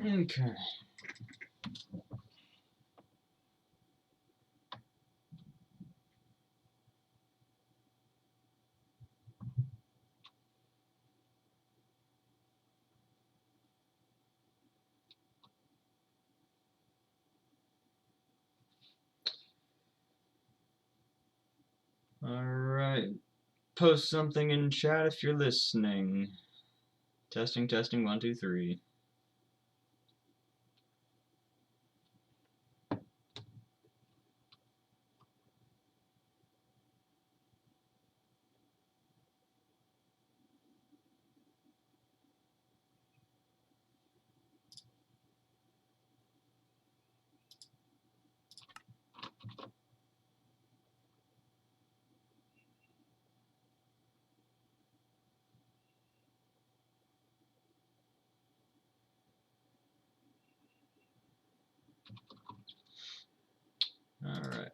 Okay. Alright. Post something in chat if you're listening. Testing, testing, 1, 2, 3. Alright.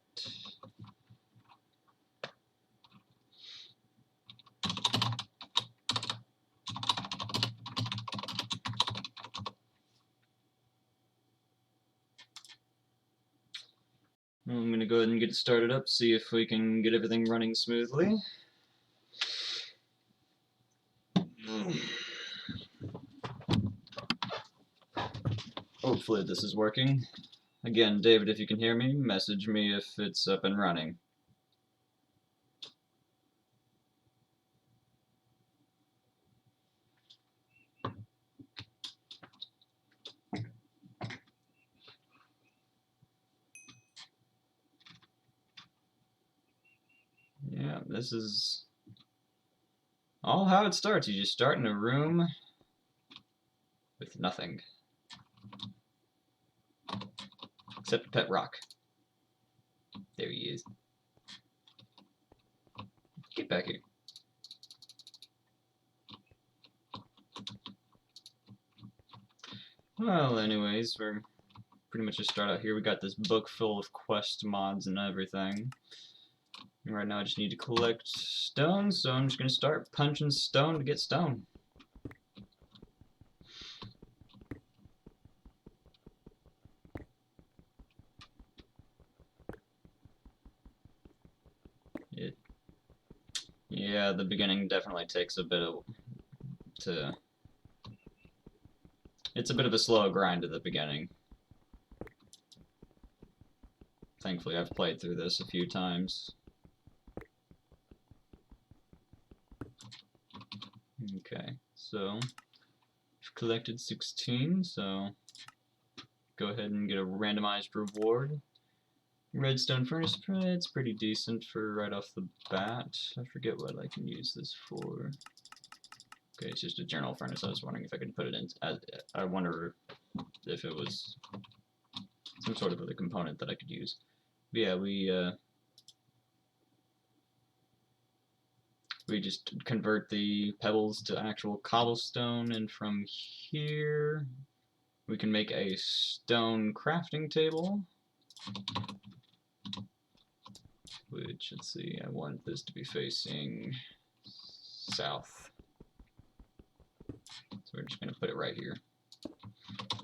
I'm going to go ahead and get it started up, see if we can get everything running smoothly. Hopefully this is working. Again, David, if you can hear me, message me if it's up and running. Yeah, this is all how it starts. You just start in a room with nothing. Except a pet rock. There he is. Get back here. Well, anyways, we're pretty much just start out here. We got this book full of quest mods and everything. And right now I just need to collect stone, so I'm just going to start punching stone to get stone. Yeah, the beginning definitely takes a bit of it's a bit of a slow grind at the beginning. Thankfully, I've played through this a few times. Okay, so I've collected 16, so go ahead and get a randomized reward. Redstone furnace, it's pretty decent for right off the bat. I forget what I can use this for. Okay, it's just a general furnace. I was wondering if I could put it in. I wonder if it was some sort of other component that I could use. But yeah, we just convert the pebbles to actual cobblestone, and from here we can make a stone crafting table. Which, let's see, I want this to be facing south. So we're just going to put it right here.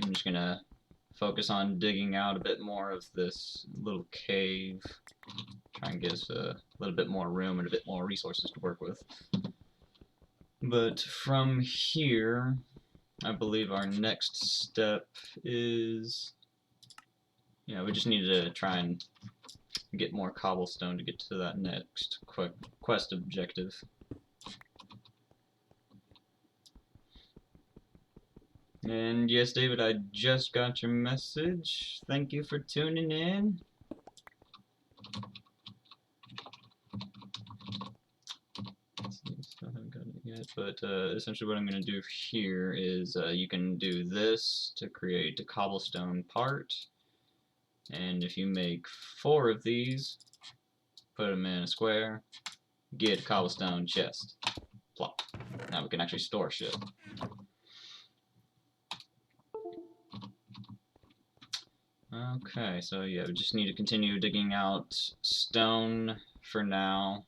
I'm just going to focus on digging out a bit more of this little cave. Try and give us a little bit more room and a bit more resources to work with. But from here, I believe our next step is... yeah, we just need to try and get more cobblestone to get to that next quest objective. And yes, David, I just got your message. Thank you for tuning in. Still haven't gotten it yet, but essentially what I'm going to do here is you can do this to create a cobblestone part. And if you make 4 of these, put them in a square, get a cobblestone chest. Plop. Now we can actually store shit. Okay, so yeah, we just need to continue digging out stone for now.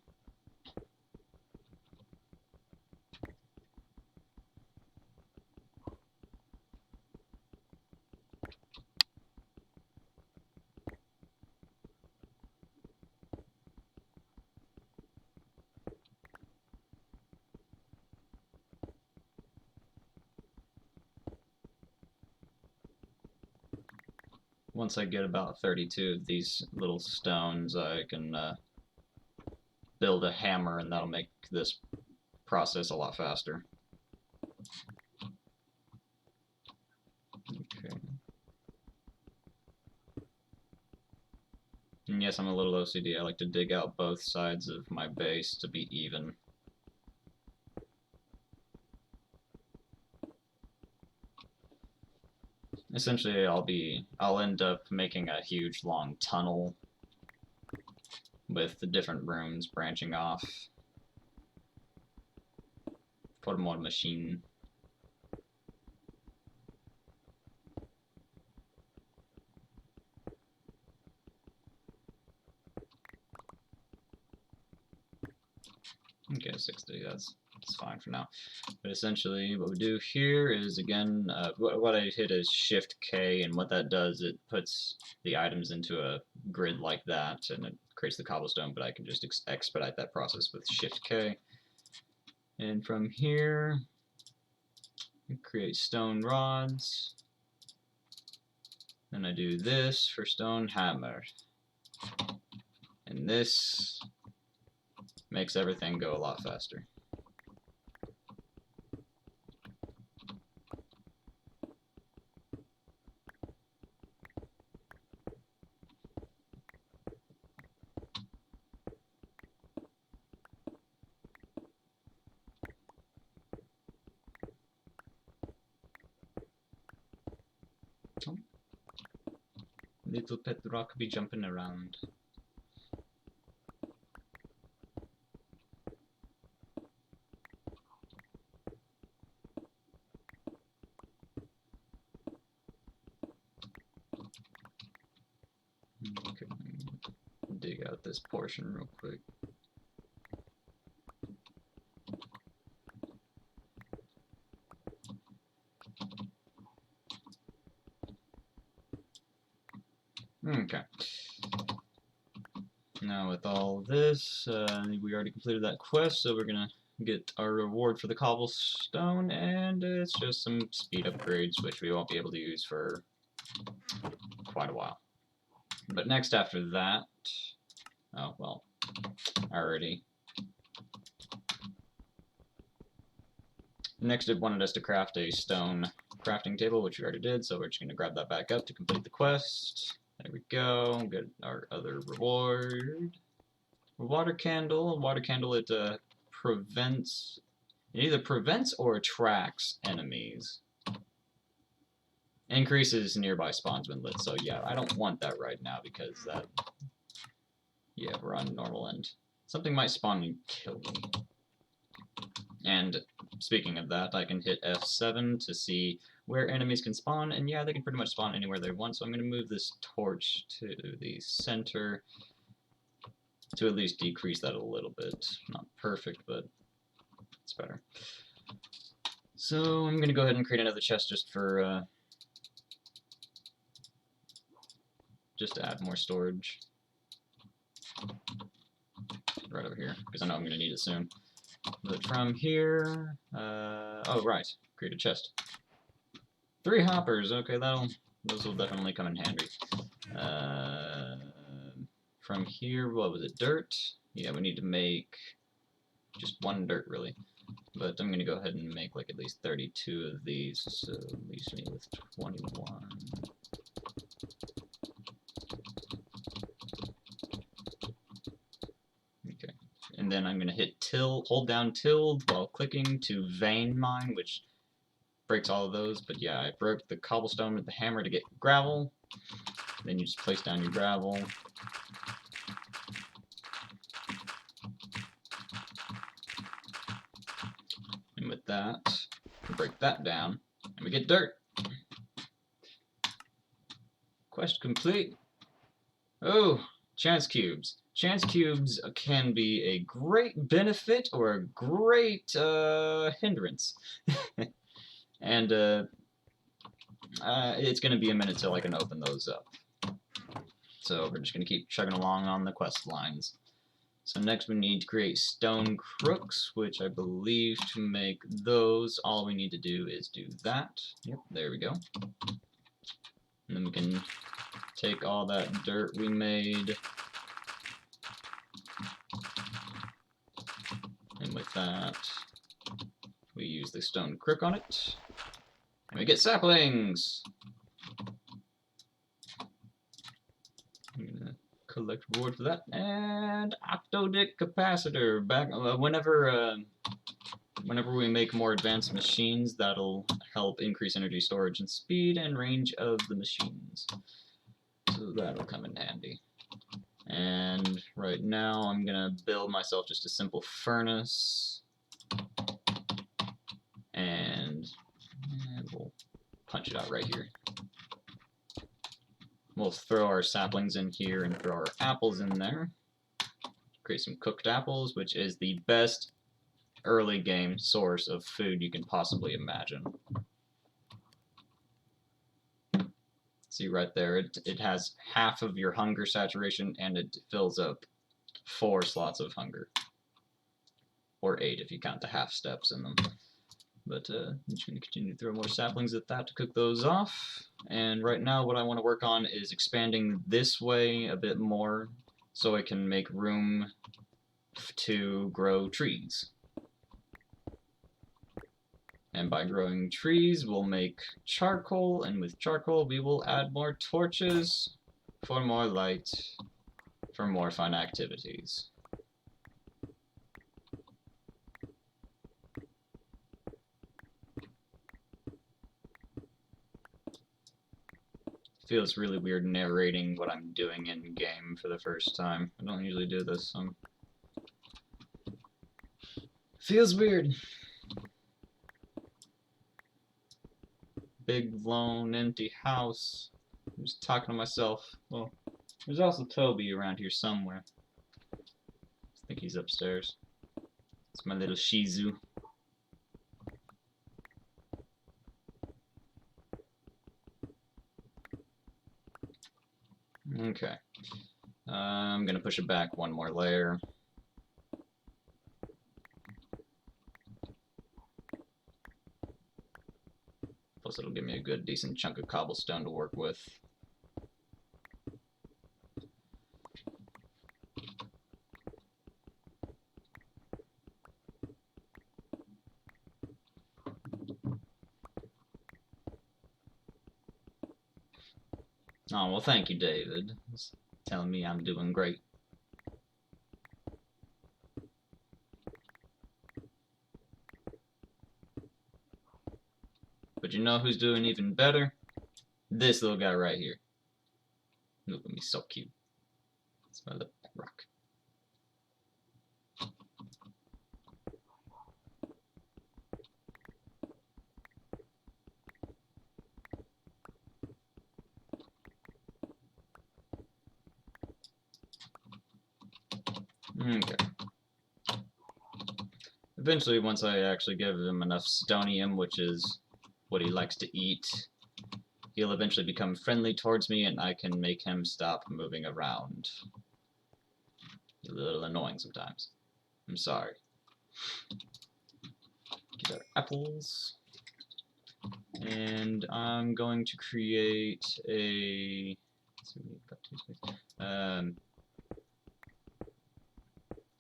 Once I get about 32 of these little stones, I can build a hammer, and that'll make this process a lot faster. Okay. And yes, I'm a little OCD. I like to dig out both sides of my base to be even. Essentially, I'll end up making a huge long tunnel with the different rooms branching off. Put more machine. Okay, 60, that's fine for now. But essentially, what we do here is, again, what I hit is Shift K, and what that does, it puts the items into a grid like that, and it creates the cobblestone, but I can just expedite that process with Shift K. And from here, create stone rods. Then I do this for stone hammer. And this makes everything go a lot faster. Oh. Little pet rock be jumping around. Okay, dig out this portion real quick. Okay. Now with all this, we already completed that quest, so we're gonna get our reward for the cobblestone, and it's just some speed upgrades, which we won't be able to use for quite a while. But next after that, oh well, already. Next it wanted us to craft a stone crafting table, which we already did, so we're just gonna grab that back up to complete the quest. There we go, get our other reward. Water candle. Water candle, it prevents, it either prevents or attracts enemies. Increases nearby spawns when lit, so yeah, I don't want that right now because that, yeah, we're on normal end. Something might spawn and kill me. And speaking of that, I can hit F7 to see where enemies can spawn, and yeah, they can pretty much spawn anywhere they want, so I'm going to move this torch to the center to at least decrease that a little bit. Not perfect, but it's better. So I'm going to go ahead and create another chest just for just to add more storage. Right over here, because I know I'm going to need it soon. But from here, oh right, create a chest. 3 hoppers, okay, those will definitely come in handy. From here, what was it, dirt? Yeah, we need to make just 1 dirt, really. But I'm going to go ahead and make like at least 32 of these, so leaves me with 21. Okay, and then I'm going to hit hold down tilde while clicking to vein mine, which breaks all of those. But yeah, I broke the cobblestone with the hammer to get gravel. Then you just place down your gravel. And with that, we break that down, and we get dirt. Quest complete. Oh, chance cubes. Chance cubes can be a great benefit or a great hindrance. And It's going to be a minute till I can open those up. So we're just going to keep chugging along on the quest lines. So next we need to create stone crooks, which I believe to make those, all we need to do is do that. Yep, there we go. And then we can take all that dirt we made. And with that, we use the stone crook on it. And we get saplings! I'm gonna collect reward for that. And octodic capacitor. Back whenever we make more advanced machines, that'll help increase energy storage and speed and range of the machines. So that'll come in handy. And right now I'm gonna build myself just a simple furnace. And we'll punch it out right here. We'll throw our saplings in here and throw our apples in there. Create some cooked apples, which is the best early game source of food you can possibly imagine. See right there, it has half of your hunger saturation and it fills up 4 slots of hunger. Or 8 if you count the half steps in them. But I'm just going to continue to throw more saplings at that to cook those off. And right now what I want to work on is expanding this way a bit more so I can make room to grow trees. And by growing trees we'll make charcoal, and with charcoal we will add more torches for more light, for more fun activities. Feels really weird narrating what I'm doing in game for the first time. I don't usually do this, so feels weird. Big lone empty house. I'm just talking to myself. Well, there's also Toby around here somewhere. I think he's upstairs. It's my little Shih Tzu. Okay. I'm gonna push it back one more layer. Plus it'll give me a good decent chunk of cobblestone to work with. Oh, well thank you, David. It's telling me I'm doing great. But you know who's doing even better? This little guy right here. Look at me, so cute. It's my little rock. Okay. Eventually, once I actually give him enough stonium, which is what he likes to eat, he'll eventually become friendly towards me and I can make him stop moving around. He's a little annoying sometimes. I'm sorry. Get our apples. And I'm going to create a... let's see, we've got 2 spaces.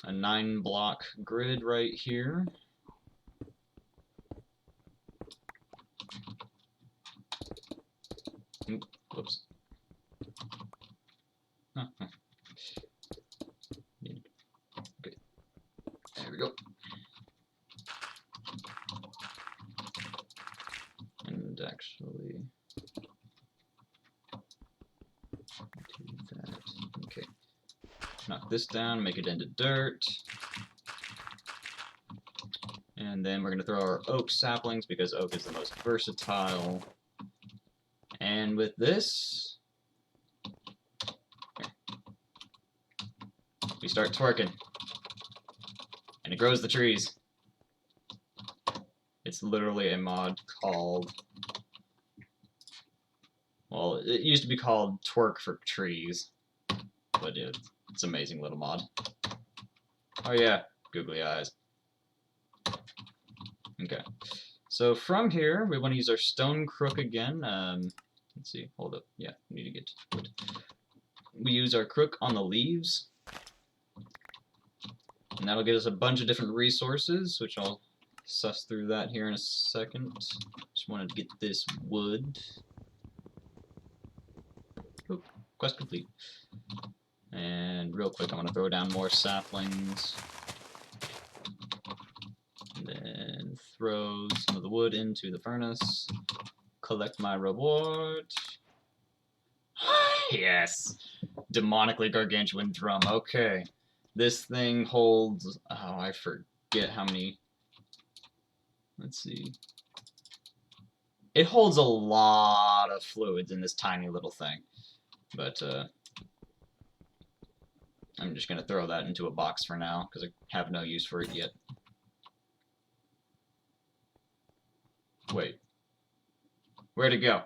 A 9-block grid right here. Oop, whoops. Oh, oh. Okay. There we go. And actually, do that. Okay. Knock this down, make it into dirt. And then we're going to throw our oak saplings because oak is the most versatile. And with this, we start twerking. And it grows the trees. It's literally a mod called Well, it used to be called Twerk for Trees, but it's an amazing little mod. Oh yeah, googly eyes. Okay, so from here we want to use our stone crook again. Let's see, hold up. Yeah, we need to get to wood. We use our crook on the leaves, and that'll get us a bunch of different resources, which I'll suss through that here in a second. Just wanted to get this wood. Oop, quest complete. And real quick, I want to throw down more saplings. And then throw some of the wood into the furnace. Collect my reward. Yes! Demonically gargantuan drum. Okay. This thing holds... Oh, I forget how many... Let's see. It holds a lot of fluids in this tiny little thing. But, I'm just going to throw that into a box for now, because I have no use for it yet. Wait. Where'd it go?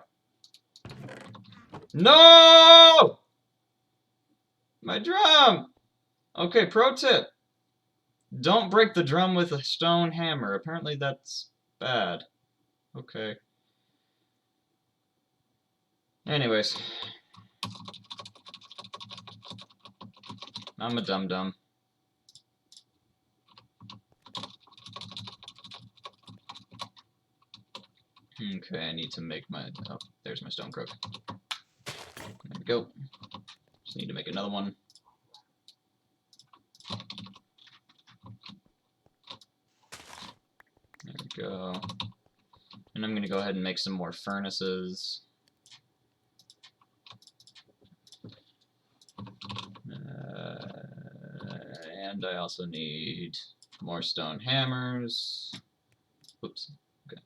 No! My drum! Okay, pro tip. Don't break the drum with a stone hammer. Apparently that's bad. Okay. Anyways. I'm a dum-dum. Okay, I need to make my... Oh, there's my stone crook. There we go. Just need to make another one. There we go. And I'm going to go ahead and make some more furnaces. And I also need more stone hammers. Oops. Okay.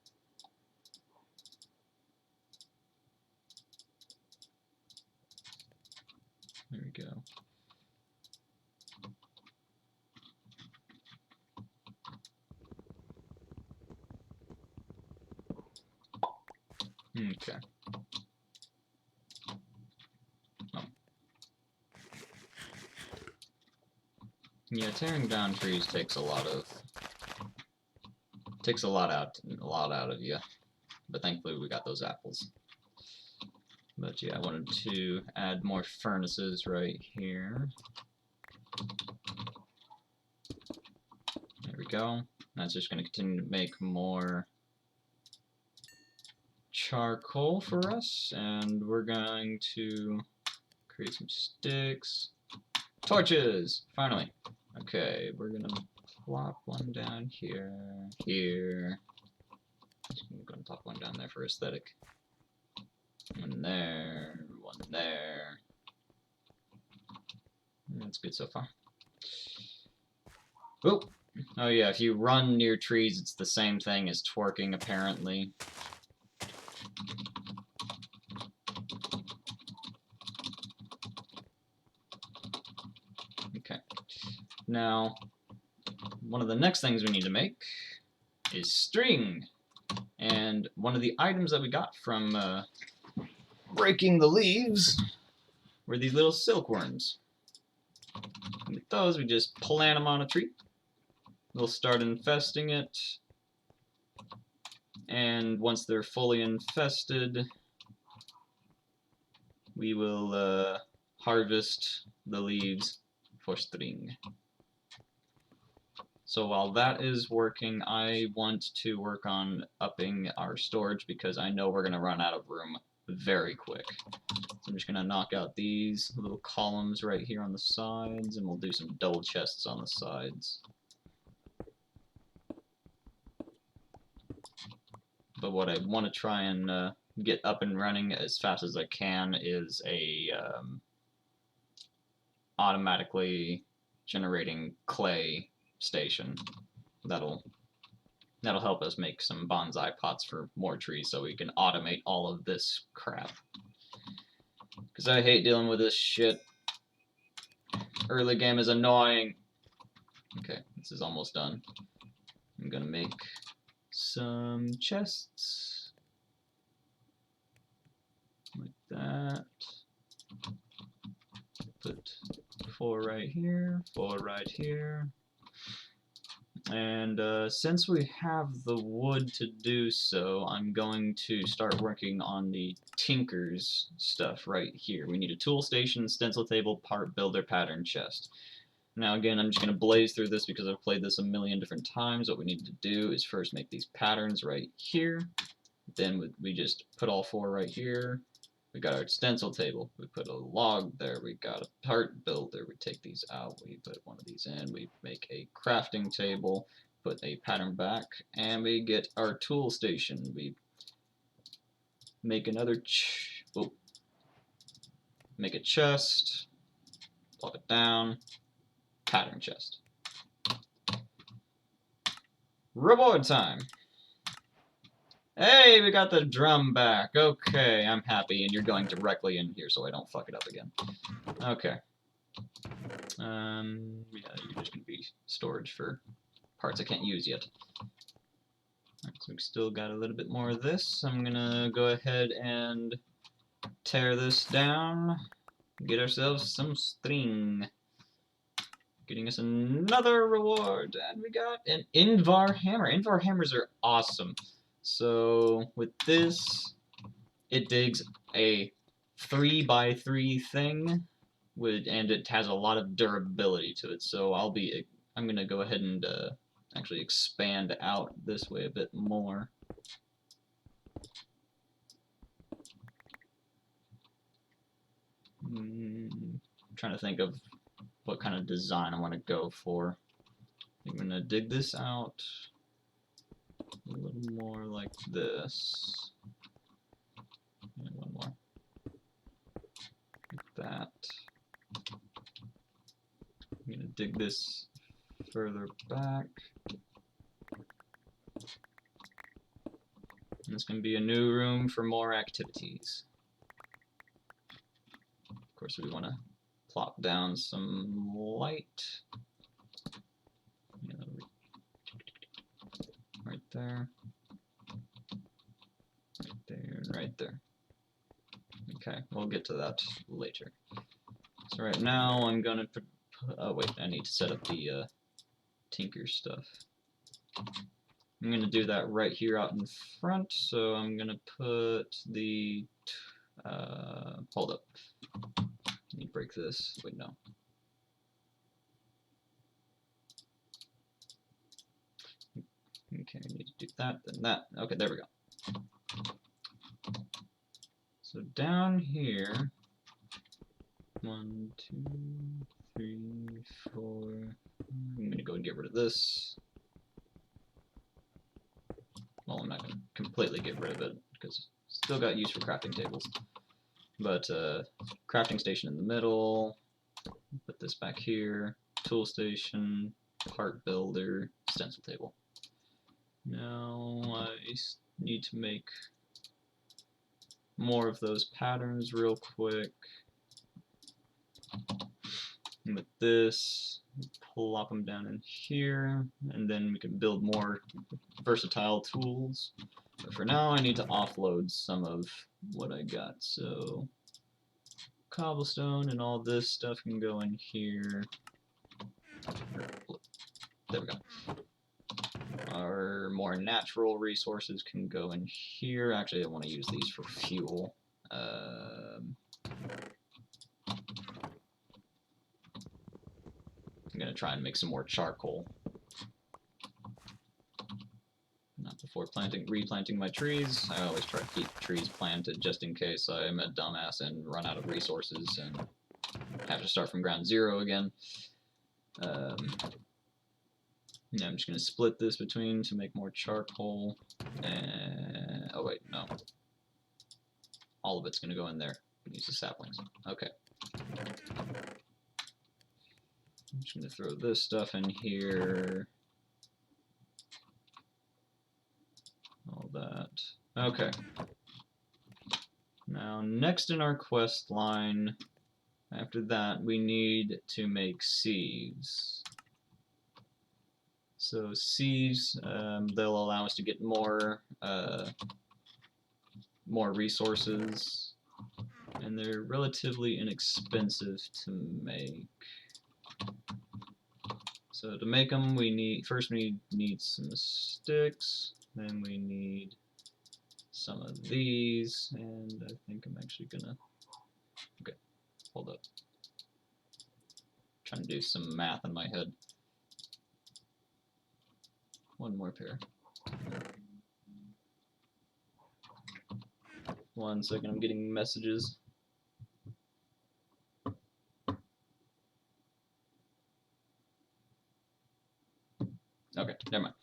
There we go. Okay. Oh. Yeah, tearing down trees takes a lot out of you. But thankfully we got those apples. But yeah, I wanted to add more furnaces right here. There we go. That's just going to continue to make more charcoal for us, and we're going to create some sticks. Torches! Finally. Okay, we're going to plop one down here. Just going to plop one down there for aesthetic. One there, one there. That's good so far. Oh! Oh yeah, if you run near trees, it's the same thing as twerking, apparently. Okay. Now, one of the next things we need to make is string. And one of the items that we got from breaking the leaves were these little silkworms. And with those, we just plant them on a tree. They'll start infesting it. And once they're fully infested, we will harvest the leaves for string. So while that is working, I want to work on upping our storage because I know we're going to run out of room very quick. So I'm just going to knock out these little columns right here on the sides, and we'll do some double chests on the sides. But what I want to try and get up and running as fast as I can is a automatically generating clay station. That'll help us make some bonsai pots for more trees so we can automate all of this crap. Because I hate dealing with this shit. Early game is annoying. Okay, this is almost done. I'm gonna make some chests. like that. Put 4 right here, 4 right here. And since we have the wood to do so, I'm going to start working on the tinker's stuff right here. We need a tool station, stencil table, part builder, pattern chest. Now again, I'm just going to blaze through this because I've played this a million different times. What we need to do is first make these patterns right here. Then we just put all 4 right here. We got our stencil table. We put a log there. We got a part builder. We take these out. We put one of these in. We make a crafting table. Put a pattern back. And we get our tool station. We make another make a chest. Plop it down. Pattern chest. Reward time. Hey, we got the drum back. Okay, I'm happy, and you're going directly in here so I don't fuck it up again. Okay. Yeah, you're just gonna be storage for parts I can't use yet. Alright, so we still got a little bit more of this. I'm gonna go ahead and tear this down. Get ourselves some string. Getting us another reward. And we got an Invar hammer. Invar hammers are awesome. So with this, it digs a 3x3 thing, and it has a lot of durability to it. So I'm gonna go ahead and actually expand out this way a bit more. I'm trying to think of what kind of design I want to go for. I'm gonna dig this out a little more like this. And one more. Like that. I'm gonna dig this further back. And it's gonna be a new room for more activities. Of course, we want to plop down some light. Right there. Right there, right there. Okay, we'll get to that later. So right now I'm gonna put, oh wait, I need to set up the tinker stuff. I'm gonna do that right here out in front, so I'm gonna put the, hold up. Let me break this, wait, no. Okay, I need to do that, then that. Okay, there we go. So down here, 1, 2, 3, 4. I'm gonna go and get rid of this. Well, I'm not gonna completely get rid of it because it's still got use for crafting tables. But crafting station in the middle. Put this back here. Tool station, part builder, stencil table. Now I need to make more of those patterns real quick. And with this, plop them down in here, and then we can build more versatile tools. But for now, I need to offload some of what I got. So cobblestone and all this stuff can go in here. There we go. Our more natural resources can go in here. Actually, I want to use these for fuel. I'm going to try and make some more charcoal. Not before replanting my trees. I always try to keep trees planted just in case I'm a dumbass and run out of resources and have to start from ground zero again. Yeah, I'm just going to split this between to make more charcoal. And oh wait, no. All of it's going to go in there. Use the saplings. Okay. I'm just going to throw this stuff in here. All that. Okay. Now, next in our quest line, after that, we need to make sieves. So sieves, they'll allow us to get more resources. and they're relatively inexpensive to make. So to make them, we need some sticks, then we need some of these, and I think I'm actually gonna, okay, hold up. Trying to do some math in my head. One more pair. 1 second, I'm getting messages. Okay, never mind.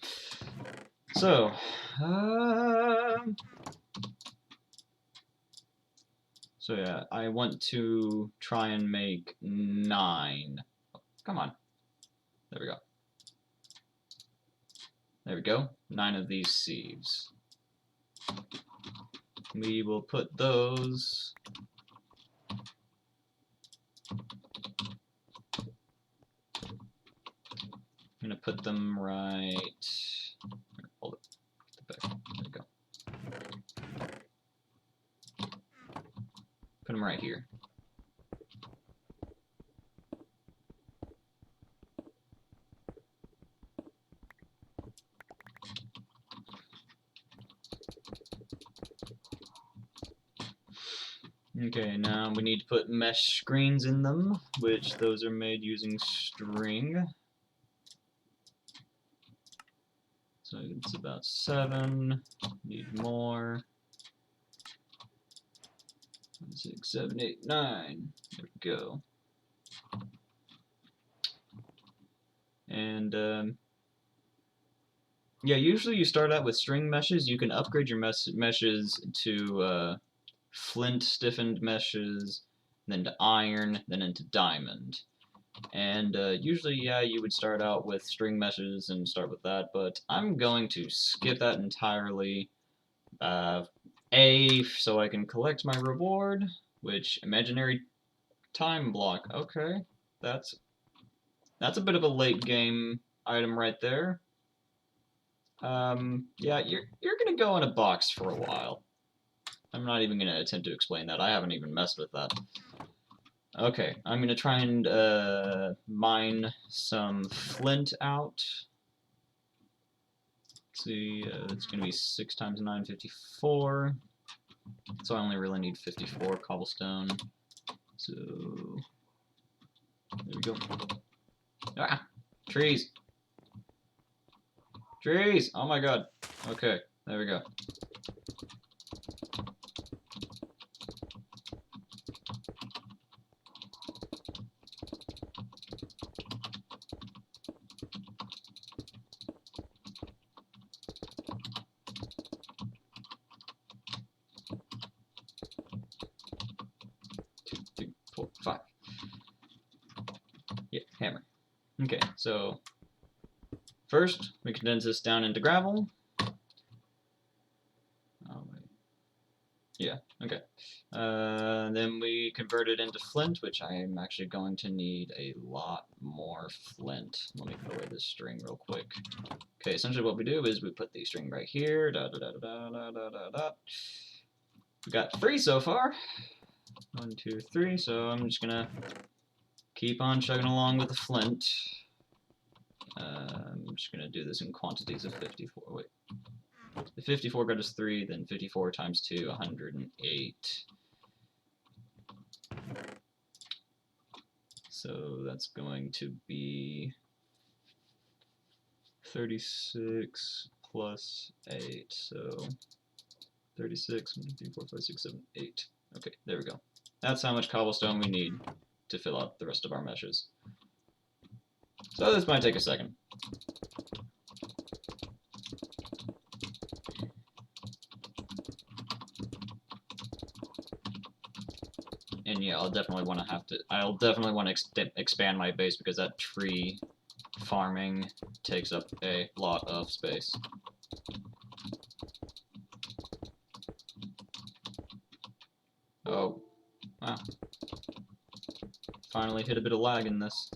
So, so yeah, I want to try and make 9. Oh, come on. There we go. There we go. 9 of these sieves. We will put those. I'm gonna put them right. Hold it. There we go. Put them right here. Okay, now we need to put mesh screens in them, which those are made using string. So it's about 7. Need more. 6, 7, 8, 9. There we go. And yeah, usually you start out with string meshes. You can upgrade your meshes to flint stiffened meshes, then to iron, then into diamond. And usually, yeah, you would start out with string meshes and start with that, but I'm going to skip that entirely. So I can collect my reward, which imaginary time block. Okay, that's a bit of a late game item right there. Yeah, you're gonna go in a box for a while. I'm not even gonna attempt to explain that. I haven't even messed with that. Okay, I'm gonna try and mine some flint out. Let's see, it's gonna be 6 times 9, 54. So I only really need 54 cobblestone. So there we go. Ah, trees. Trees! Oh my god. Okay, there we go. Two, 4, 5. Yeah, hammer. Okay, so first we condense this down into gravel. Oh wait. Yeah, okay. Then we convert it into flint, which I am actually going to need a lot more flint. Let me put away this string real quick. Okay, essentially what we do is we put the string right here. Da da da da da da da da. We got 3 so far. 1, 2, 3. So I'm just gonna keep on chugging along with the flint. I'm just gonna do this in quantities of 54. Wait. The 54 got us 3, then 54 times 2, 108. So that's going to be 36 plus 8. So 36, 1, 2, 3, 4, 5, 6, 7, 8. Okay, there we go. That's how much cobblestone we need to fill out the rest of our meshes. So this might take a second. And yeah, I'll definitely want to expand my base because that tree farming takes up a lot of space. Oh, wow. Finally hit a bit of lag in this.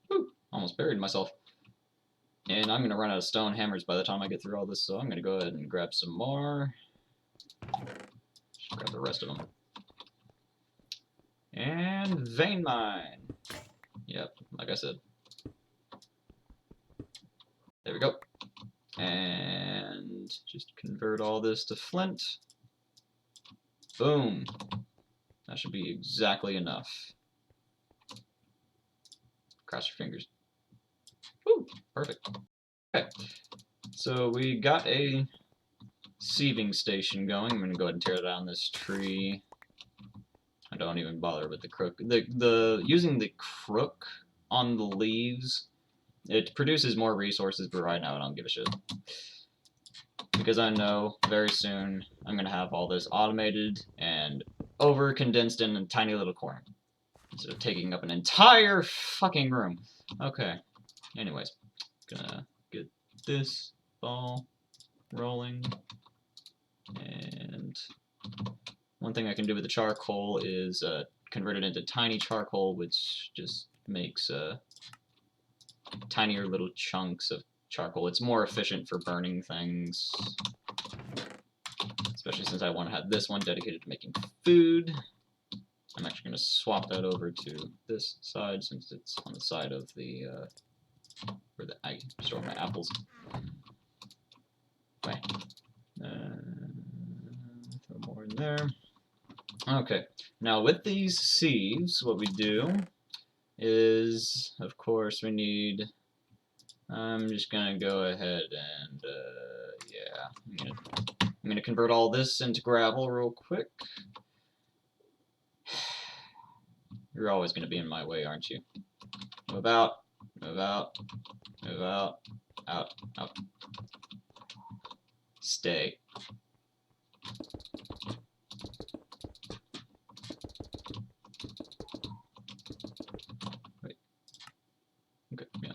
Whew, almost buried myself. And I'm going to run out of stone hammers by the time I get through all this, so I'm going to go ahead and grab some more. Just grab the rest of them. And vein mine. Yep, like I said. There we go. And just convert all this to flint. Boom. That should be exactly enough. Cross your fingers. Woo, perfect. Okay, so we got a sieving station going. I'm going to go ahead and tear down this tree. I don't even bother with the crook. Using the crook on the leaves, it produces more resources, but right now I don't give a shit. Because I know very soon I'm going to have all this automated and over-condensed in a tiny little corner. Instead of taking up an entire fucking room. Okay, anyways. Gonna get this ball rolling. And one thing I can do with the charcoal is convert it into tiny charcoal, which just makes tinier little chunks of charcoal. It's more efficient for burning things, especially since I want to have this one dedicated to making food. I'm actually going to swap that over to this side since it's on the side of the where I store my apples. Okay. Throw more in there. Okay. Now with these sieves, what we do is, of course, we need. I'm just gonna go ahead and yeah, I'm gonna convert all this into gravel real quick. You're always gonna be in my way, aren't you? Move out, move out, move out, out, out. Stay. Wait. Okay, yeah.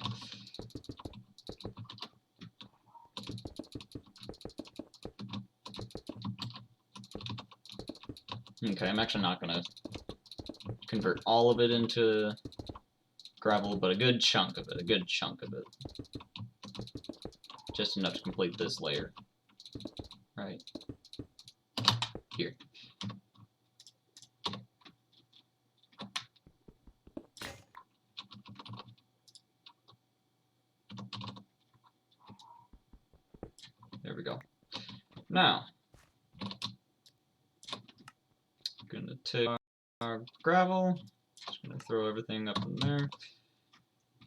Okay, I'm actually not gonna convert all of it into gravel, but a good chunk of it, Just enough to complete this layer. Right here. There we go. Now, gonna take our gravel, just gonna throw everything up in there,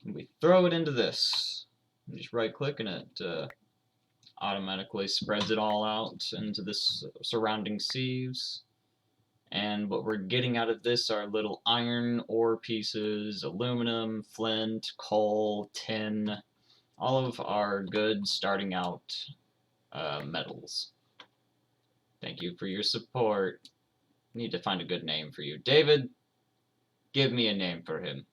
and we throw it into this. And just right click and it automatically spreads it all out into this surrounding sieves. And what we're getting out of this are little iron ore pieces, aluminum, flint, coal, tin, all of our good starting out metals. Thank you for your support. Need to find a good name for you. David, give me a name for him.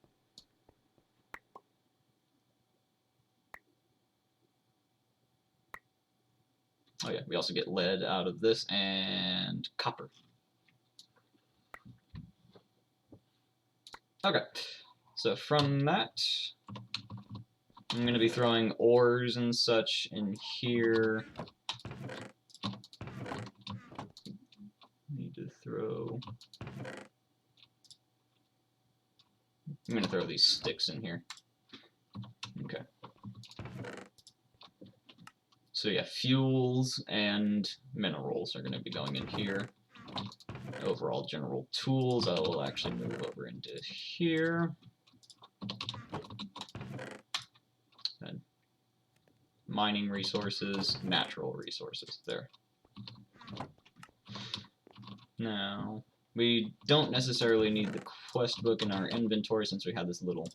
Oh yeah, we also get lead out of this and copper. Okay, so from that, I'm going to be throwing ores and such in here. Need to throw... I'm going to throw these sticks in here. Okay. So yeah, fuels and minerals are going to be going in here. Overall general tools, I will actually move over into here. And mining resources, natural resources there. Now, we don't necessarily need the quest book in our inventory since we have this little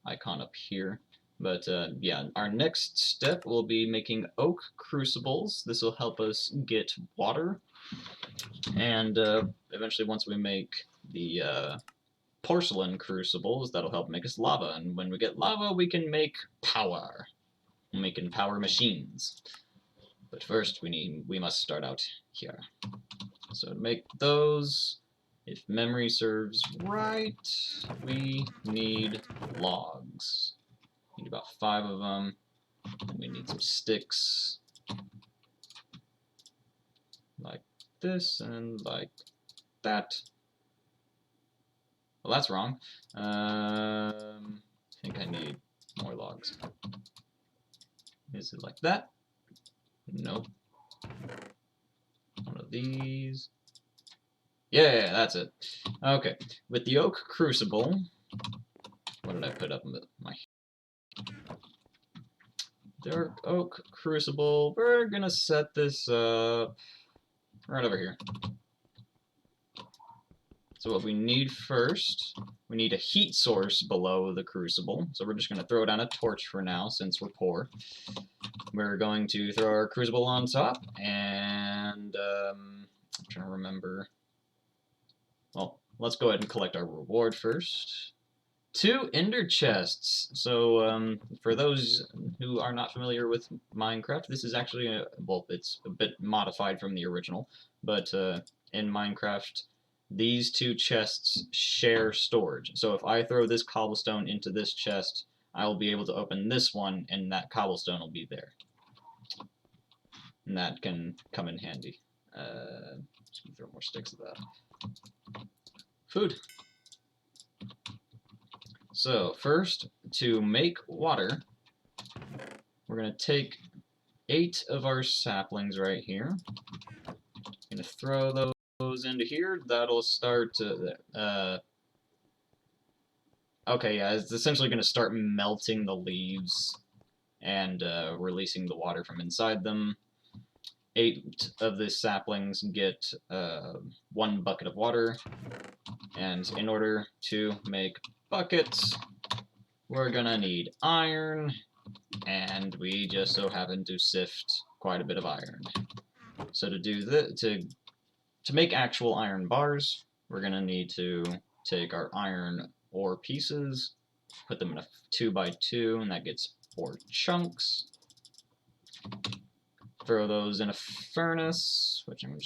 icon up here. But yeah, our next step will be making oak crucibles. This will help us get water. And eventually once we make the porcelain crucibles, that'll help make us lava. And when we get lava, we can make power. We can power machines. But first, we must start out here. So to make those, if memory serves right, we need logs. Need about 5 of them. And we need some sticks. Like this and like that. Well, that's wrong. I think I need more logs. Is it like that? Nope. One of these. Yeah, that's it. Okay. With the oak crucible, what did I put up in my dark oak crucible? We're gonna set this up right over here. So what we need first, we need a heat source below the crucible. So we're just going to throw down a torch for now since we're poor. We're going to throw our crucible on top, and I'm trying to remember. Well, let's go ahead and collect our reward first. 2 ender chests. So for those who are not familiar with Minecraft, this is actually, well, it's a bit modified from the original, but in Minecraft, these 2 chests share storage. So if I throw this cobblestone into this chest, I will be able to open this one, and that cobblestone will be there. And that can come in handy. Just gonna throw more sticks at that. Food. So first, to make water, we're going to take 8 of our saplings right here. Going to throw those into here. That'll start to, okay, yeah, it's essentially going to start melting the leaves and releasing the water from inside them. 8 of the saplings get 1 bucket of water, and in order to make buckets, we're gonna need iron, and we just so happen to sift quite a bit of iron. So to do this, to make actual iron bars, we're gonna need to take our iron ore pieces, put them in a 2x2, and that gets 4 chunks. Throw those in a furnace, which I'm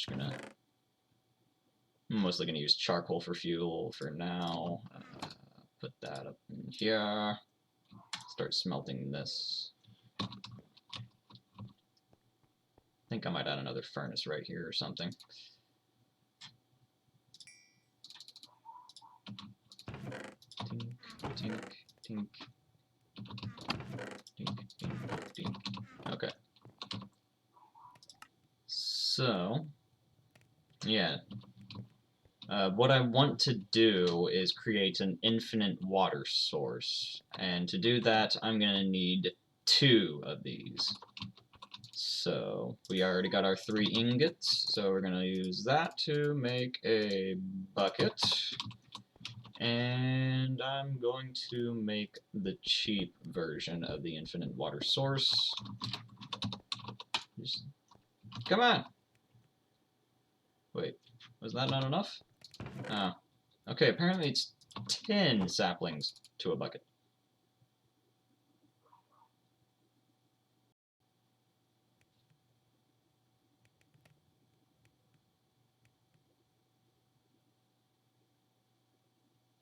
mostly gonna use charcoal for fuel for now. Put that up in here. Start smelting this. I think I might add another furnace right here or something. Tink, tink, tink. Tink, tink, tink. Okay. So, yeah. What I want to do is create an infinite water source, and to do that I'm going to need 2 of these. So we already got our 3 ingots, so we're going to use that to make a bucket, and I'm going to make the cheap version of the infinite water source. Just, come on! Wait, was that not enough? Oh. Okay, apparently it's 10 saplings to a bucket.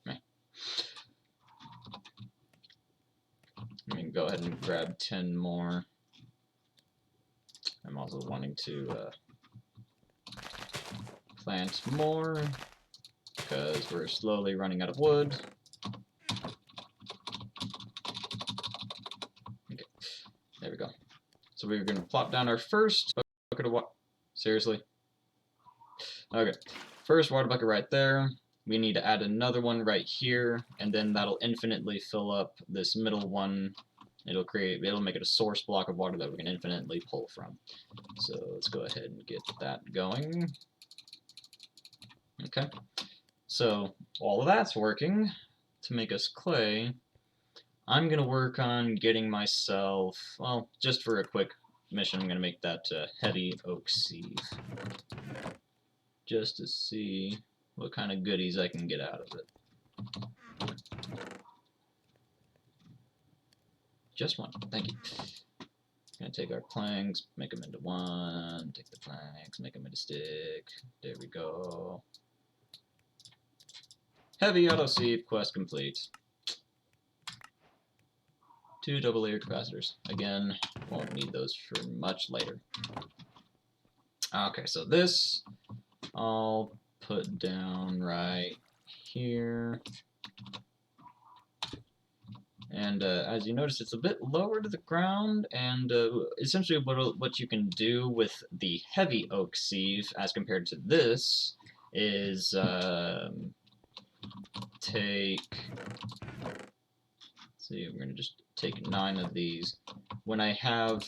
Meh. Let me go ahead and grab 10 more. I'm also wanting to plant more, because we're slowly running out of wood. Okay, there we go. So we're going to plop down our first bucket of water. Seriously? Okay, first water bucket right there. We need to add another one right here, and then that'll infinitely fill up this middle one. It'll make it a source block of water that we can infinitely pull from. So let's go ahead and get that going. Okay, so all of that's working. To make us clay, I'm going to work on getting myself, well, just for a quick mission, I'm going to make that heavy oak sieve. Just to see what kind of goodies I can get out of it. Just 1, thank you. Gonna take our planks, make them into 1, take the planks, make them into stick. There we go. Heavy auto sieve quest complete. 2 double layer capacitors. Again, won't need those for much later. Okay, so this I'll put down right here. And as you notice, it's a bit lower to the ground, and essentially what you can do with the heavy oak sieve as compared to this is take, let's see, we're going to just take 9 of these. When I have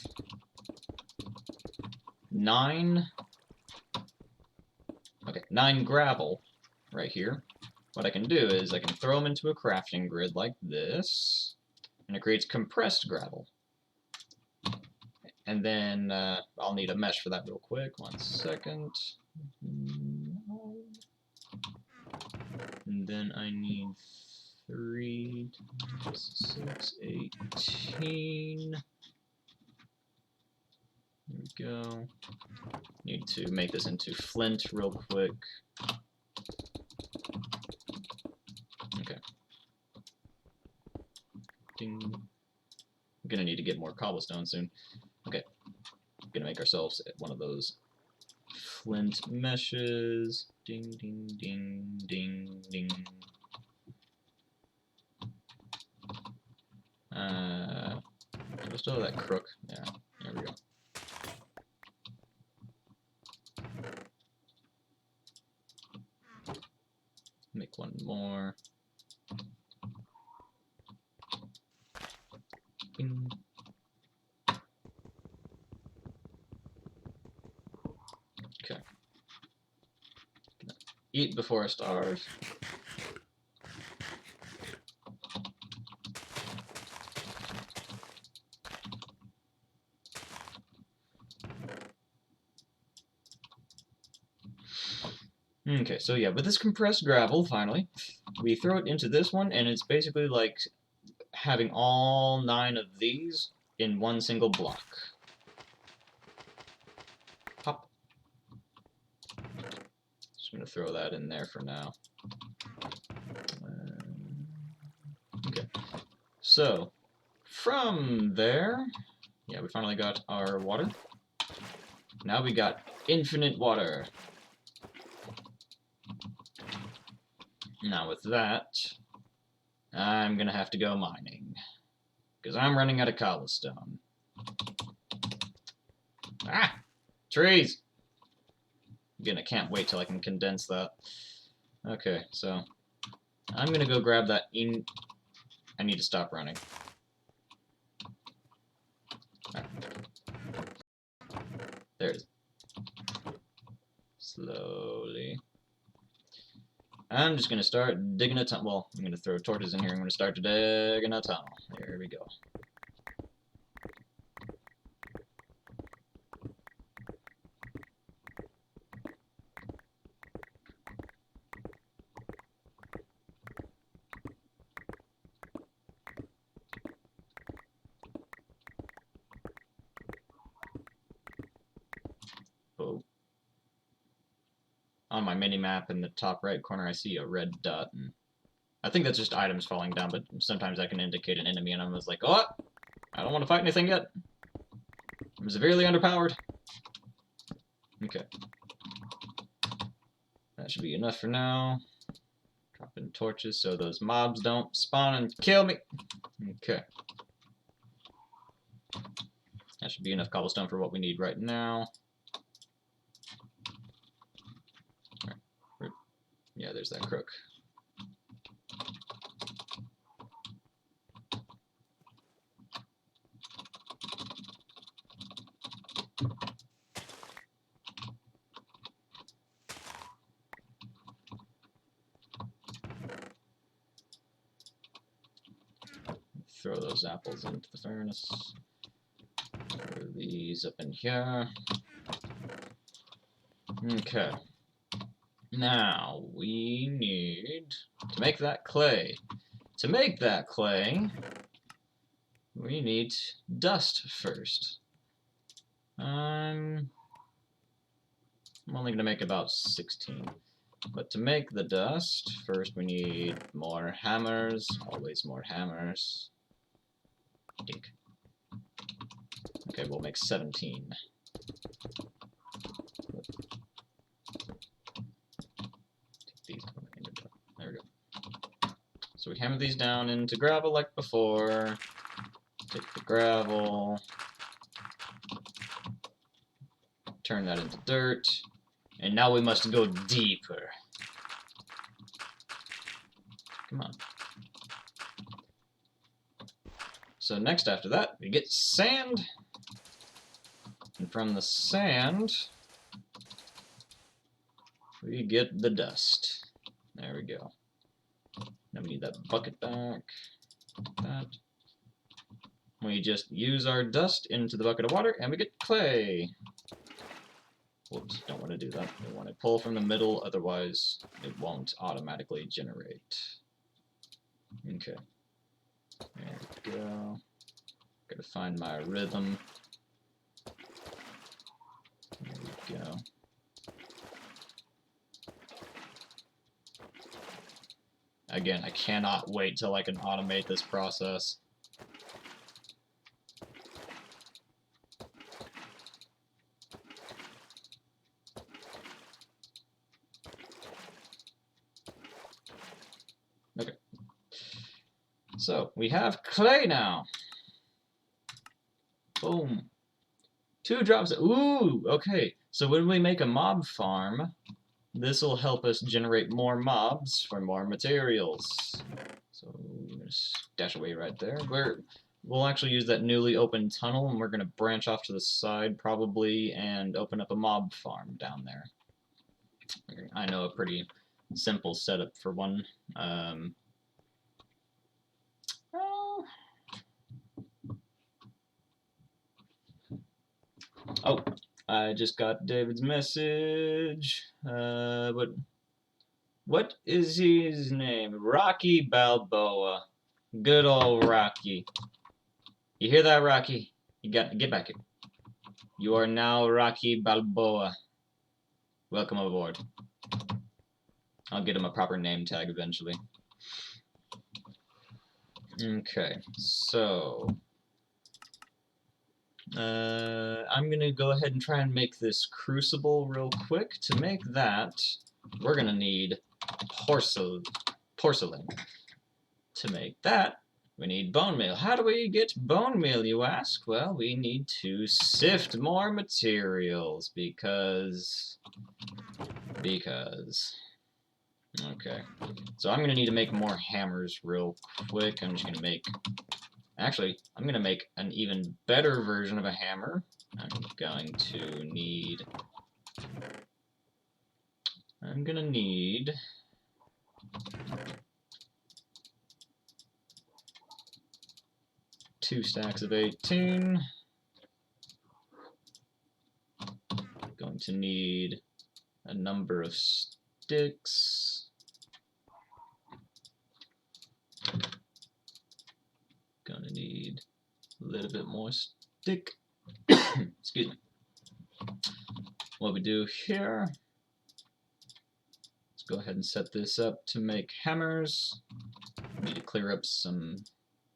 9 gravel right here, what I can do is I can throw them into a crafting grid like this, and it creates compressed gravel. And then I'll need a mesh for that real quick. 1 second. And then I need 3, 6, 18. There we go. Need to make this into flint real quick. Okay. Ding. I'm gonna need to get more cobblestone soon. Okay. Gonna make ourselves one of those flint meshes. Ding, ding, ding, ding, ding. Do I still have that crook? Yeah, there we go. Make one more. Bing. Okay. Eat before I starve. Okay, so yeah, with this compressed gravel, finally, we throw it into this one, and it's basically like having all 9 of these in one single block. Pop. Just gonna throw that in there for now. Okay, so from there, yeah, we finally got our water. Now we got infinite water. Now with that, I'm gonna have to go mining, because I'm running out of cobblestone. Ah! Trees! Again, I can't wait till I can condense that. Okay, so I'm gonna go grab that I need to stop running. Right. There it is. Slowly. I'm just going to start digging a tunnel. Well, I'm going to throw torches in here. I'm going to start digging a tunnel. There we go. Oh. On my mini-map in the top right corner, I see a red dot. And I think that's just items falling down, but sometimes that can indicate an enemy, and I was like, oh, I don't want to fight anything yet. I'm severely underpowered. Okay. That should be enough for now. Drop in torches so those mobs don't spawn and kill me. Okay. That should be enough cobblestone for what we need right now. Right. Yeah, there's that crook. Throw those apples into the furnace. Throw these up in here. Okay. Now, we need to make that clay. To make that clay, we need dust first. I'm only going to make about 16. But to make the dust, first we need more hammers. Always more hammers. Dink. Okay, we'll make 17. There we go. So we hammer these down into gravel like before. Take the gravel. Turn that into dirt. And now we must go deeper. Come on. So next after that, we get sand. And from the sand, we get the dust. There we go. Now we need that bucket back. That. We just use our dust into the bucket of water, and we get clay. Whoops, don't want to do that. We want to pull from the middle, otherwise it won't automatically generate. Okay. There we go. Gotta find my rhythm. There we go. Again, I cannot wait till I can automate this process. Okay. So, we have clay now. Boom. 2 drops. Ooh, okay. So when we make a mob farm, this will help us generate more mobs for more materials. So I'm gonna stash away right there. We'll actually use that newly opened tunnel, and we're gonna branch off to the side probably and open up a mob farm down there. I know a pretty simple setup for one. Oh, I just got David's message. What is his name? Rocky Balboa. Good old Rocky. You hear that, Rocky? You got to get back here. You are now Rocky Balboa. Welcome aboard. I'll get him a proper name tag eventually. Okay, so I'm gonna go ahead and try and make this crucible real quick. To make that, we're gonna need porcelain. To make that, we need bone meal. How do we get bone meal, you ask? Well, we need to sift more materials because... Okay. So I'm going to need to make more hammers real quick. I'm just going to make... Actually, I'm going to make an even better version of a hammer. I'm going to need... 2 stacks of 18. Going to need a number of sticks. Gonna need a little bit more stick. Excuse me. What we do here, let's go ahead and set this up to make hammers. Need to clear up some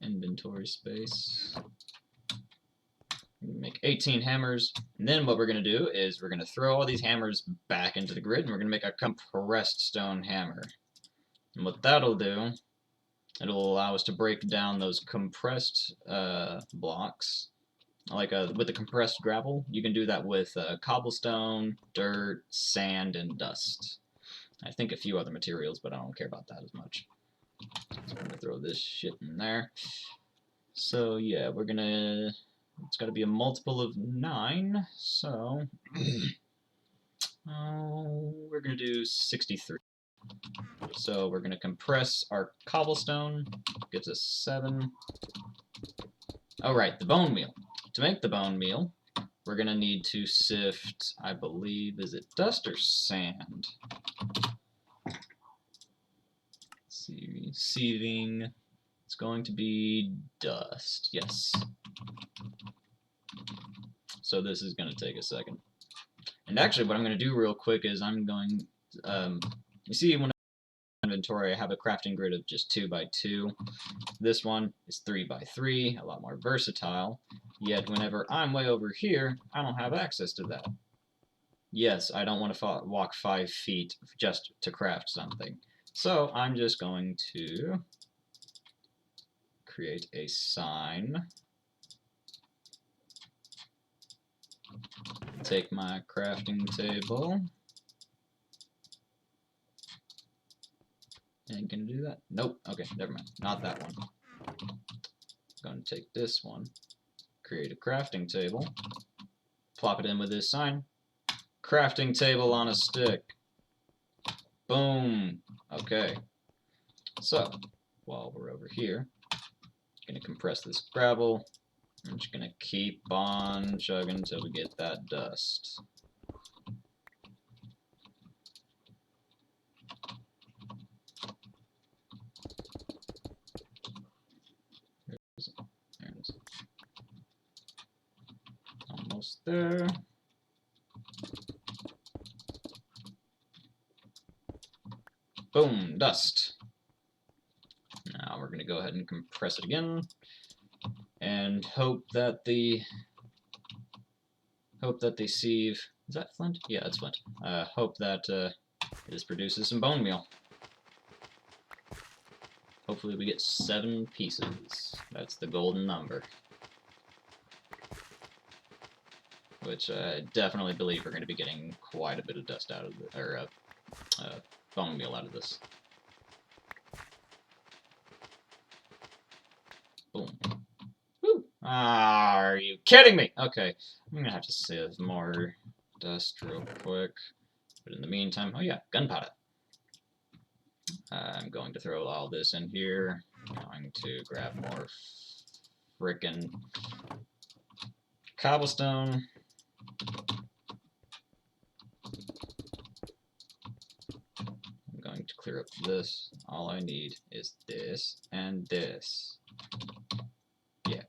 inventory space. Make 18 hammers, and then what we're going to do is we're going to throw all these hammers back into the grid, and we're going to make a compressed stone hammer. And what that'll do, it'll allow us to break down those compressed blocks. Like with the compressed gravel, you can do that with cobblestone, dirt, sand, and dust. I think a few other materials, but I don't care about that as much. So I'm going to throw this shit in there. So yeah, we're going to... It's got to be a multiple of 9, so we're going to do 63. So we're going to compress our cobblestone, gives us 7. Alright, the bone meal. To make the bone meal, we're going to need to sift, I believe, is it dust or sand? Sieving. It's going to be dust, yes. So this is going to take a second. And actually what I'm going to do real quick is I'm going, you see when inventory, I have a crafting grid of just 2 by 2. This one is 3 by 3, a lot more versatile. Yet whenever I'm way over here, I don't have access to that. Yes, I don't want to walk 5 feet just to craft something. So I'm just going to create a sign. Take my crafting table. And can I do that? Nope. Okay, never mind. Not that one. I'm going to take this one, create a crafting table, plop it in with this sign. Crafting table on a stick. Boom. Okay. So, while we're over here, I'm going to compress this gravel. I'm just going to keep on chugging until we get that dust. There it is. Almost there. Boom, dust. Now we're going to go ahead and compress it again, and hope that the sieve, is that flint? Yeah, that's flint. Hope that this produces some bone meal. Hopefully we get 7 pieces. That's the golden number. Which I definitely believe we're going to be getting quite a bit of dust out of the, or bone meal out of this. Boom. Woo! Ah, are you kidding me? Okay, I'm going to have to sieve more dust real quick. But in the meantime, oh yeah, gunpowder. I'm going to throw all this in here. I'm going to grab more frickin' cobblestone. I'm going to clear up this. All I need is this and this. Yeah.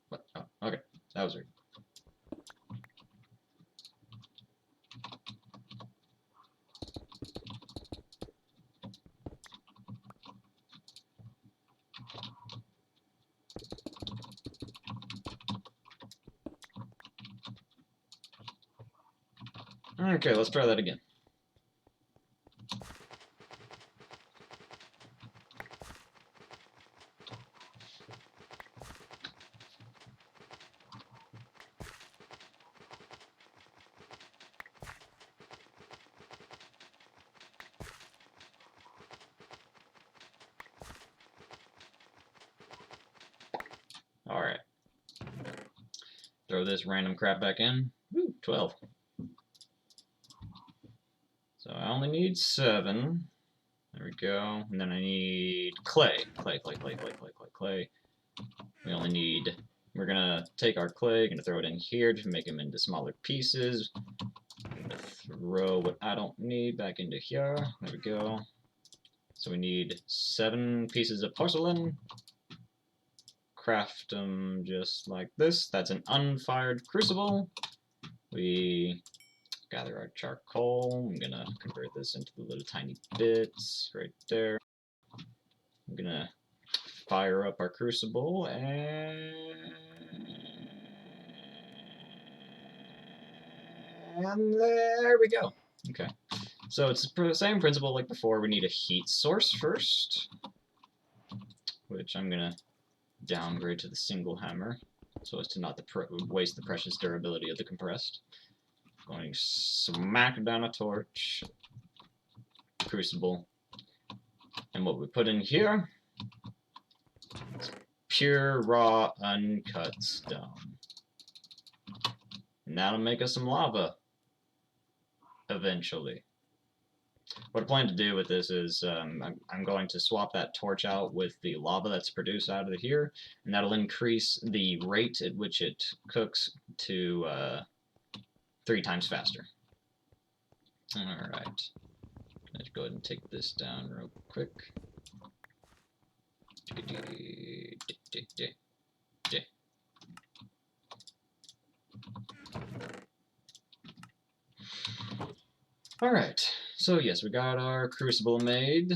What? Oh, okay. That was weird. Okay, let's try that again. Alright. Throw this random crap back in. Woo, 12. So I only need 7. There we go. And then I need clay. Clay. We only need... We're gonna take our clay, gonna throw it in here to make them into smaller pieces. I'm gonna throw what I don't need back into here. There we go. So we need 7 pieces of porcelain. Craft them just like this. That's an unfired crucible. We gather our charcoal. I'm gonna convert this into the little tiny bits right there. I'm gonna fire up our crucible and there we go. Okay. So it's the same principle like before. We need a heat source first, which I'm gonna downgrade to the single hammer so as to not waste the precious durability of the compressed. Going to smack down a torch, crucible, and what we put in here is pure, raw, uncut stone. And that'll make us some lava, eventually. What I plan to do with this is I'm going to swap that torch out with the lava that's produced out of here, and that'll increase the rate at which it cooks to 3 times faster. Alright. Let's go ahead and take this down real quick. Alright, so yes, we got our crucible made,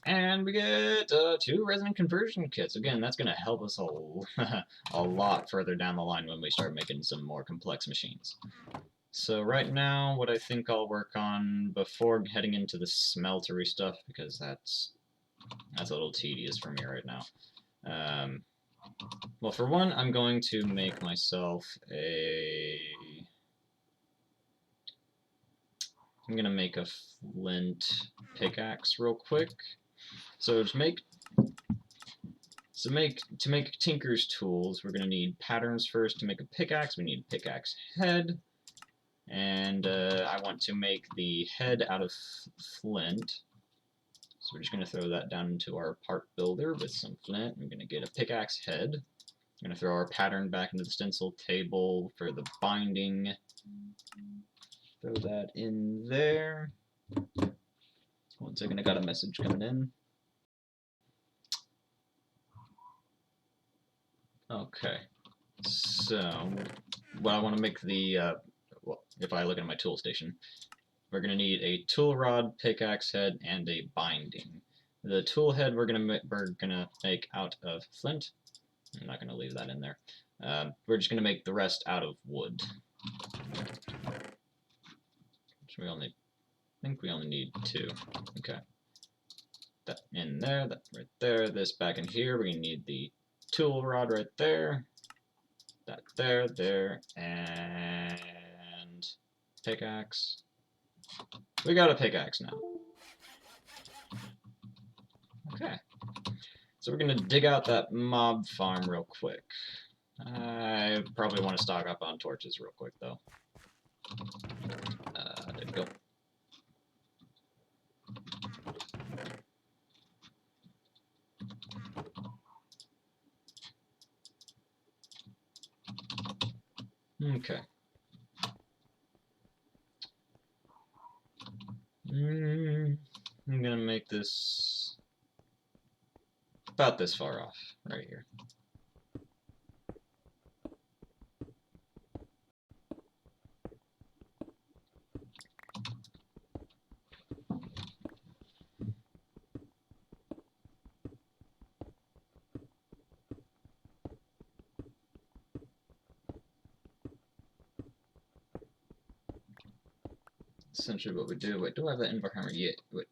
and we get 2 resin conversion kits. Again, that's going to help us a lot further down the line when we start making some more complex machines. So right now, what I think I'll work on before heading into the smeltery stuff, because that's a little tedious for me right now. Well, for one, I'm going to make myself I'm gonna make a flint pickaxe real quick. So to make Tinker's tools, we're gonna need patterns first. To make a pickaxe, we need a pickaxe head, and I want to make the head out of flint. So we're just gonna throw that down into our part builder with some flint. I'm gonna get a pickaxe head. I'm gonna throw our pattern back into the stencil table for the binding. Throw that in there. One second, I got a message coming in. Okay, so well, I want to make the well, if I look at my tool station, we're going to need a tool rod, pickaxe head, and a binding. The tool head we're gonna make out of flint. I'm not gonna leave that in there. We're just gonna make the rest out of wood. Which I think we only need 2. Okay. That in there, that right there, this back in here. We're gonna need the tool rod right there. That there, and pickaxe. We got a pickaxe now. Okay. So we're gonna dig out that mob farm real quick. I probably want to stock up on torches real quick though. There we go. Okay. I'm gonna make this about this far off, right here. Essentially what we do. Wait, do I have that invar hammer yet? Wait.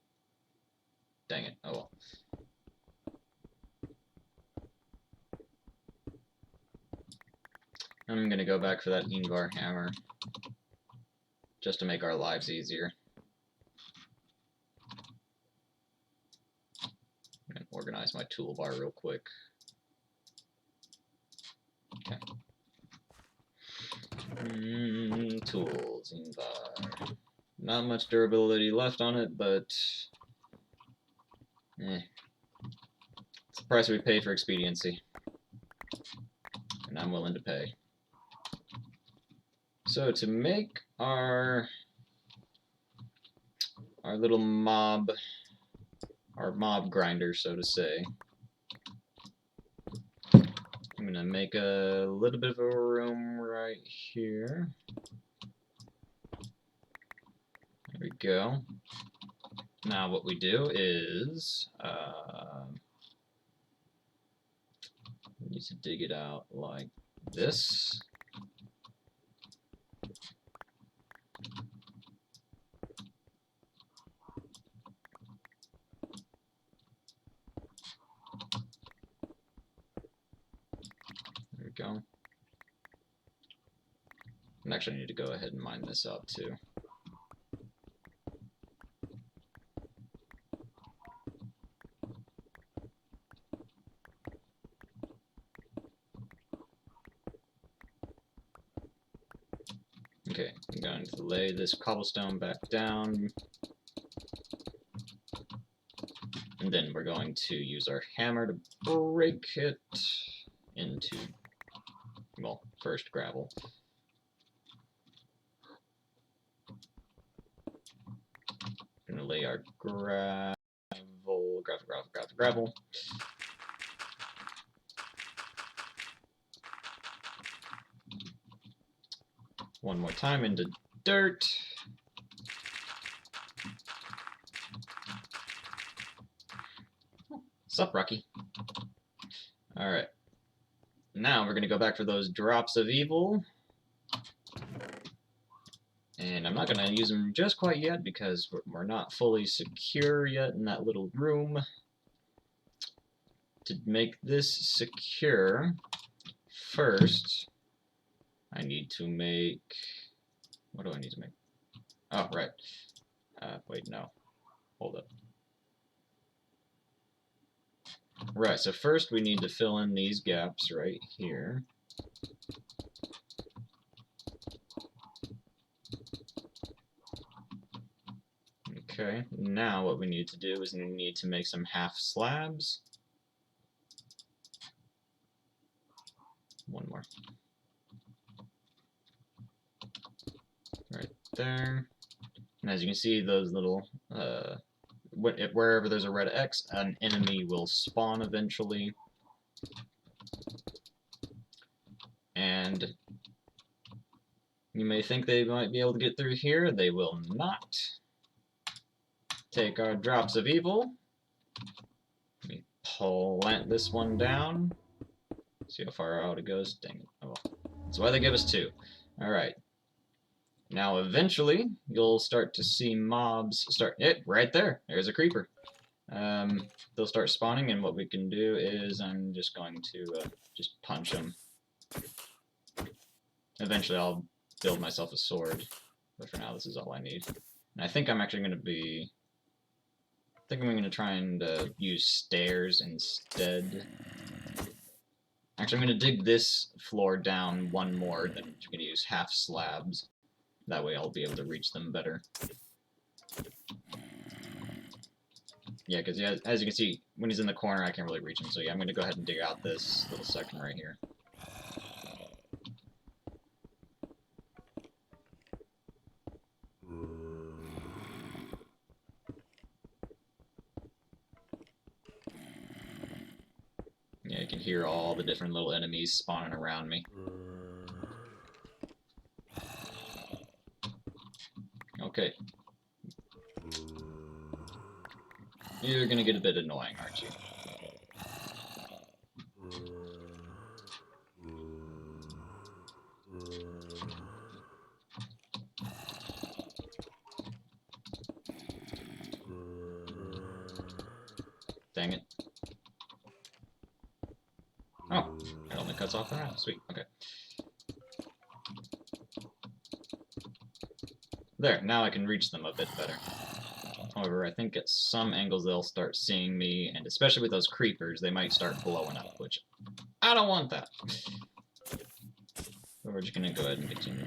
Dang it. Oh well. I'm gonna go back for that Invar hammer just to make our lives easier. I'm gonna organize my toolbar real quick. Okay. Tools, Invar. Not much durability left on it, but it's the price we pay for expediency, and I'm willing to pay. So to make our little mob, our mob grinder, so to say, I'm gonna make a little bit of a room right here. There we go. Now what we do is we need to dig it out like this. There we go. And actually I need to go ahead and mine this out too. Okay, I'm going to lay this cobblestone back down. And then we're going to use our hammer to break it into, well, first gravel. We're going to lay our gravel. one more time into dirt. Sup, Rocky? Alright. Now we're going to go back for those drops of evil. And I'm not going to use them just quite yet because we're not fully secure yet in that little room. To make this secure, first, I need to make... What do I need to make? Oh, right. Wait, no. Hold up. Right, so first we need to fill in these gaps right here. Okay, now what we need to do is we need to make some half slabs. One more. Right there. And as you can see, those little, wherever there's a red X, an enemy will spawn eventually. And you may think they might be able to get through here. They will not. Take our drops of evil. Let me plant this one down. See how far out it goes. Dang it. Oh well. That's why they give us 2. Alright. Now eventually, you'll start to see mobs start... right there. There's a creeper. They'll start spawning, and what we can do is I'm just going to just punch them. Eventually I'll build myself a sword. But for now, this is all I need. And I think I'm actually going to be... I think I'm going to try and use stairs instead. Actually, I'm going to dig this floor down one more, then I'm going to use half slabs. That way I'll be able to reach them better. Yeah, because as you can see, when he's in the corner, I can't really reach him. So yeah, I'm going to go ahead and dig out this little section right here. Yeah, you can hear all the different little enemies spawning around me. Okay. You're gonna get a bit annoying, aren't you? Dang it. Oh, it only cuts off the round. Sweet, okay. There, now I can reach them a bit better. However, I think at some angles they'll start seeing me, and especially with those creepers, they might start blowing up, which I don't want that. So we're just gonna go ahead and continue.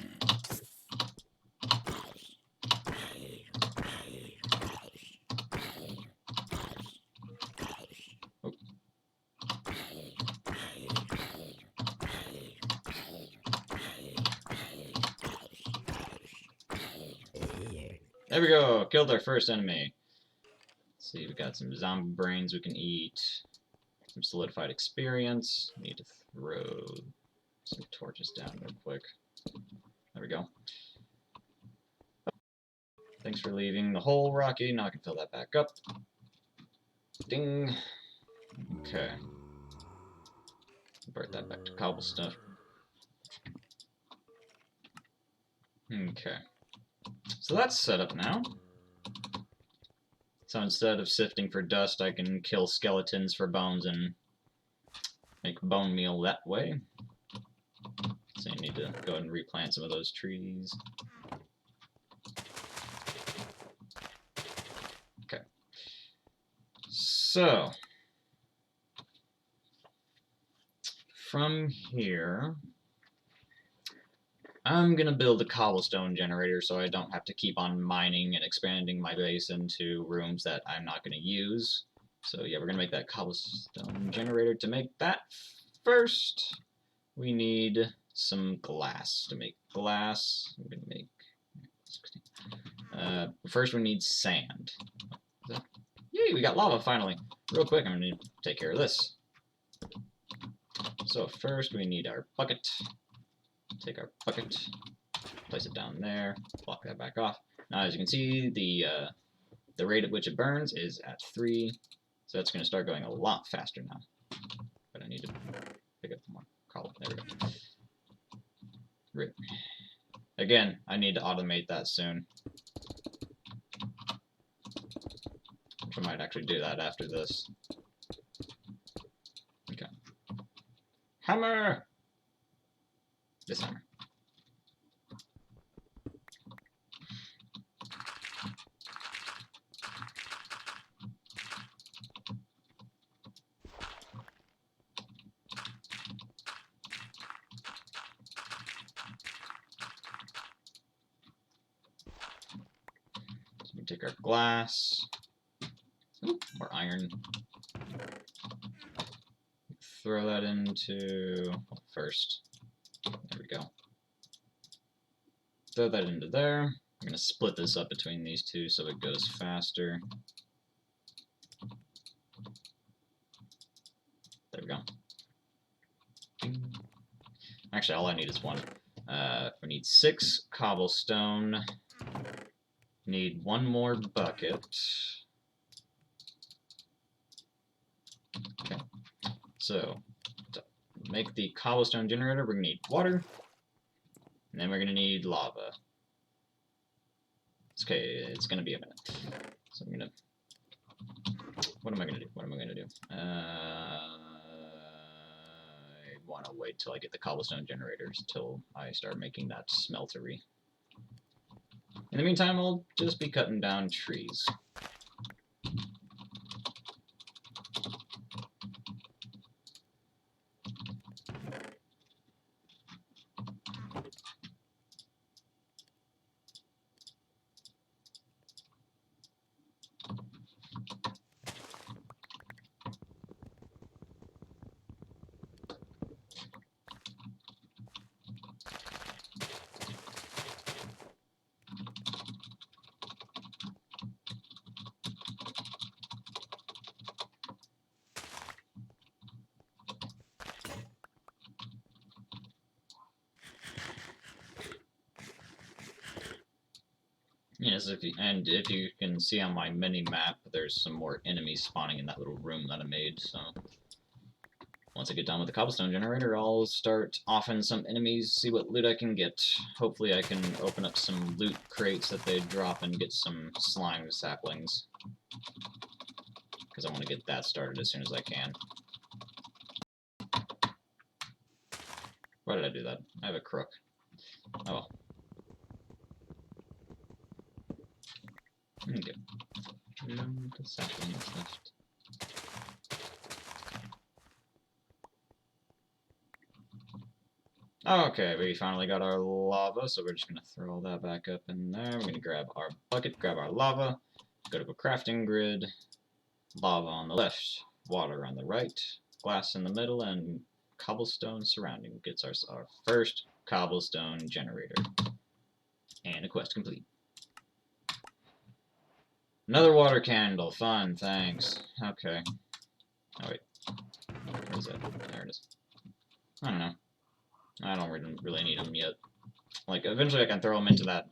Oh. There we go! Killed our first enemy. Let's see, we got some zombie brains we can eat. Some solidified experience. Need to throw some torches down real quick. There we go. Thanks for leaving the hole, Rocky. Now I can fill that back up. Ding. Okay. Convert that back to cobblestone. Okay. So that's set up now. So instead of sifting for dust, I can kill skeletons for bones and make bone meal that way. So you need to go ahead and replant some of those trees. Okay. So, from here, I'm going to build a cobblestone generator so I don't have to keep on mining and expanding my base into rooms that I'm not going to use. So yeah, we're going to make that cobblestone generator. To make that, first, we need some glass. To make glass, I'm going to make... first we need sand. Yay, we got lava finally. Real quick, I'm going to take care of this. So first we need our bucket. Take our bucket, place it down there, block that back off. Now as you can see, the rate at which it burns is at 3, so that's going to start going a lot faster now. But I need to pick up more cobble. There we go. Right. Again, I need to automate that soon. Which I might actually do that after this. Okay. Hammer! This hammer. So we take our glass. Ooh, more iron. Throw that into, well, first, there we go. Throw that into there. I'm going to split this up between these two so it goes faster. There we go. Actually, all I need is one. We need 6 cobblestone. Need 1 more bucket. Okay. So, to make the cobblestone generator, we're going to need water. And then we're going to need lava. Okay, it's going to be a minute. So I'm going to... What am I going to do? What am I going to do? I want to wait till I get the cobblestone generators till I start making that smeltery. In the meantime, I'll just be cutting down trees. Yes, if you can see on my mini-map, there's some more enemies spawning in that little room that I made, so... Once I get done with the cobblestone generator, I'll start offing some enemies, see what loot I can get. Hopefully I can open up some loot crates that they drop and get some slime saplings. Because I want to get that started as soon as I can. Why did I do that? I have a crook. Oh well. Okay. The saplings left. Okay, we finally got our lava, so we're just going to throw all that back up in there. We're going to grab our bucket, grab our lava, go to a crafting grid, lava on the left, water on the right, glass in the middle, and cobblestone surrounding gets our first cobblestone generator. And a quest complete. Another water candle, fun, thanks. Okay. Oh wait, where is it? There it is. I don't know. I don't really need them yet. Like, eventually I can throw them into that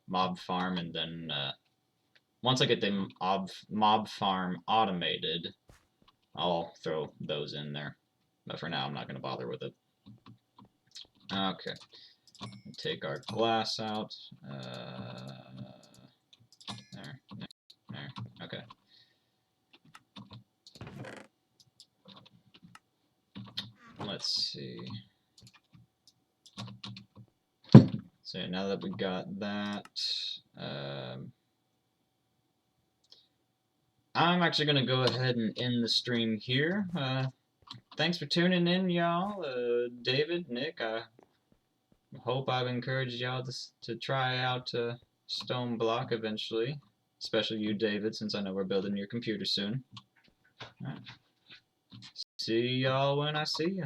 mob farm, and then once I get the mob farm automated, I'll throw those in there. But for now, I'm not going to bother with it. Okay. Take our glass out. There. Okay. Let's see. So now that we got that, I'm actually going to go ahead and end the stream here. Thanks for tuning in, y'all. David, Nick, I hope I've encouraged y'all to try out Stoneblock eventually. Especially you, David, since I know we're building your computer soon. All right. See y'all when I see you.